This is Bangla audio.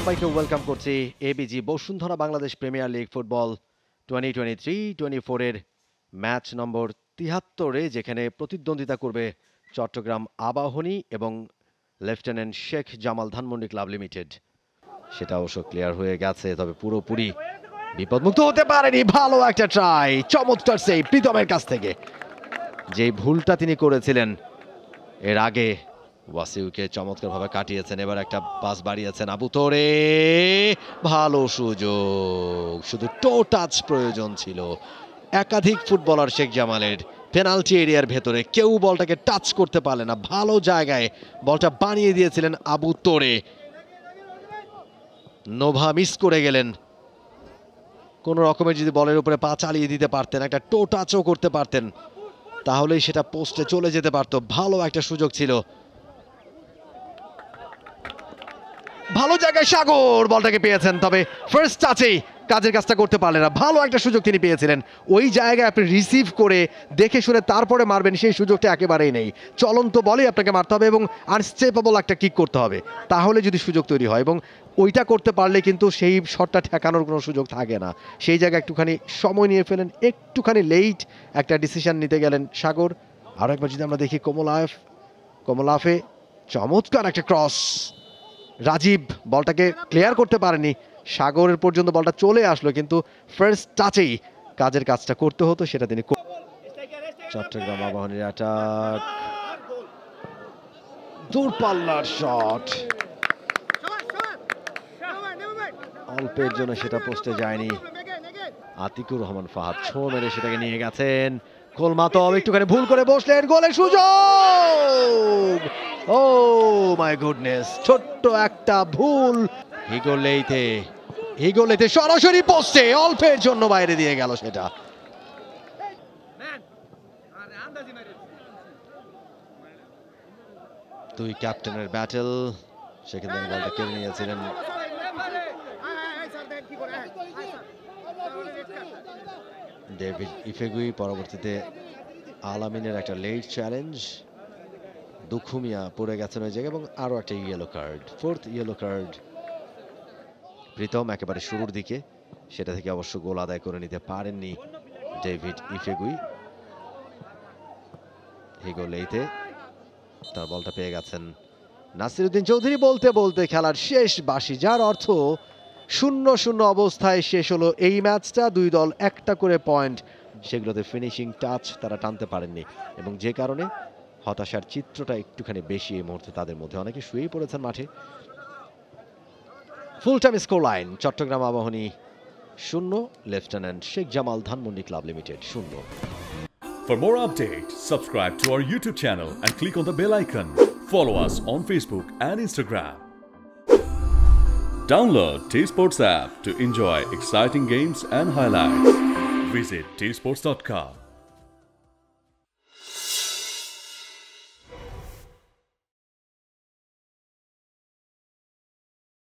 সবাইকে ওয়েলকাম করছি ABG Bashundhara Bangladesh premier league football 2023-24 এর ম্যাচ নম্বর 73-এ যেখানে প্রতিদ্বন্দ্বিতা করবে চট্টগ্রাম আবাহনী এবং lieutenant Sheikh Jamal Dhanmondi club limited. সেটা অবশ্য ক্লিয়ার হয়ে গেছে, তবে পুরোপুরি বিপদমুক্ত হতে পারেনি। ভালো একটা ট্রাই, চমৎকার সেই প্রীতমের কাছ থেকে। যে ভুলটা তিনি করেছিলেন এর আগে, ওয়াসিউকে চমৎকারভাবে কাটিয়েছেন। এবার একটা পাস বাড়িয়েছেন আবু তোরে, ভালো সুযোগ, শুধু টো টাচ প্রয়োজন ছিল। একাধিক ফুটবলার শেখ জামালের পেনাল্টি এরিয়ার ভেতরে, কেউ বলটাকে টাচ করতে পারলে না। ভালো জায়গায় বলটা বানিয়ে দিয়েছিলেন আবু তোরে। নোভা মিস করে গেলেন। কোন রকমের যদি বলের উপরে পা চালিয়ে দিতে পারতেন, একটা টো টাচও করতে পারতেন, তাহলেই সেটা পোস্টে চলে যেতে পারতো। ভালো একটা সুযোগ ছিল। ভালো জায়গায় সাগর বলটাকে পেয়েছেন, তবে ফার্স্ট টাচেই কাজের কাজটা করতে পারলেন না। ভালো একটা সুযোগ তিনি পেয়েছিলেন। ওই জায়গায় আপনি রিসিভ করে দেখে শুনে তারপরে মারবেন, সেই সুযোগটা একেবারেই নেই। চলন্ত বলেই আপনাকে মারতে হবে এবং আনস্টেপেবল একটা কিক করতে হবে, তাহলে যদি সুযোগ তৈরি হয়। এবং ওইটা করতে পারলে কিন্তু সেই শটটা ঠেকানোর কোনো সুযোগ থাকে না। সেই জায়গায় একটুখানি সময় নিয়ে ফেলেন, একটুখানি লেট একটা ডিসিশন নিতে গেলেন সাগর। আরও একবার যদি আমরা দেখি কমলাফে চমৎকার একটা ক্রস। রাজীব বলটাকে ক্লিয়ার করতে পারেনি, সাগরের পর্যন্ত বলটা চলে আসলো, কিন্তু ফার্স্ট টাচেই কাজের কাজটা করতে হতো, সেটা তিনি। চট্টগ্রাম আবাহনীর অ্যাটাক, দূরপাল্লার শট, অল্পের জন্য সেটা পোস্টে যায়নি। আতিকুর রহমান ফাহাদ ছোঁ মেরে সেটাকে নিয়ে গেছেন। কোলমাতব একটুখানি ভুল করে বসলেন, গোলের সুযোগ। ও মাই গুডনেস, ছোট্ট একটা ভুল। হিগোলেতে সরাসরি পোস্টে, অল্পের জন্য বাইরে দিয়ে গেল সেটা। দুই ক্যাপ্টেনের ব্যাটেল, সেখানে বলটা কেড়ে নিয়েছিলেন ডেভিড ইফেগুই। পরবর্তীতে আলামিনের একটা লেট চ্যালেঞ্জ, দুখুমিয়া পড়ে গেছেন ওই জায়গায়, এবং আরো একটা yellow card, fourth yellow card. Pritam একেবারে শুরুর দিকে, সেটা থেকে অবশ্য গোল আদায় করে নিতে পারেননি ডেভিড ইফেগুই। হিগোলেইতে তার বলটা পেয়ে গেছেন নাসিরউদ্দিন চৌধুরী। বলতে বলতে খেলার শেষ বাঁশি, যার অর্থ 0-0 অবস্থায় শেষ হলো এই ম্যাচটা। দুই দল একটা করে পয়েন্ট, সেগুলোতে ফিনিশিং টাচ তারা টানতে পারেননি, এবং যে কারণে হতাশার চিত্রটা একটুখানি বেশি এই মুহূর্তে তাদের মধ্যে। অনেকে শুয়েই পড়েছেন মাঠে। Full time score line, Chittagong Abahani 0, lieutenant Sheikh Jamal Dhanmondi club limited 0। For more updates, subscribe to our YouTube channel and click on the bell icon. Follow us on Facebook and Instagram. Download T-Sports app to enjoy exciting games and highlights. Visit tsports.com.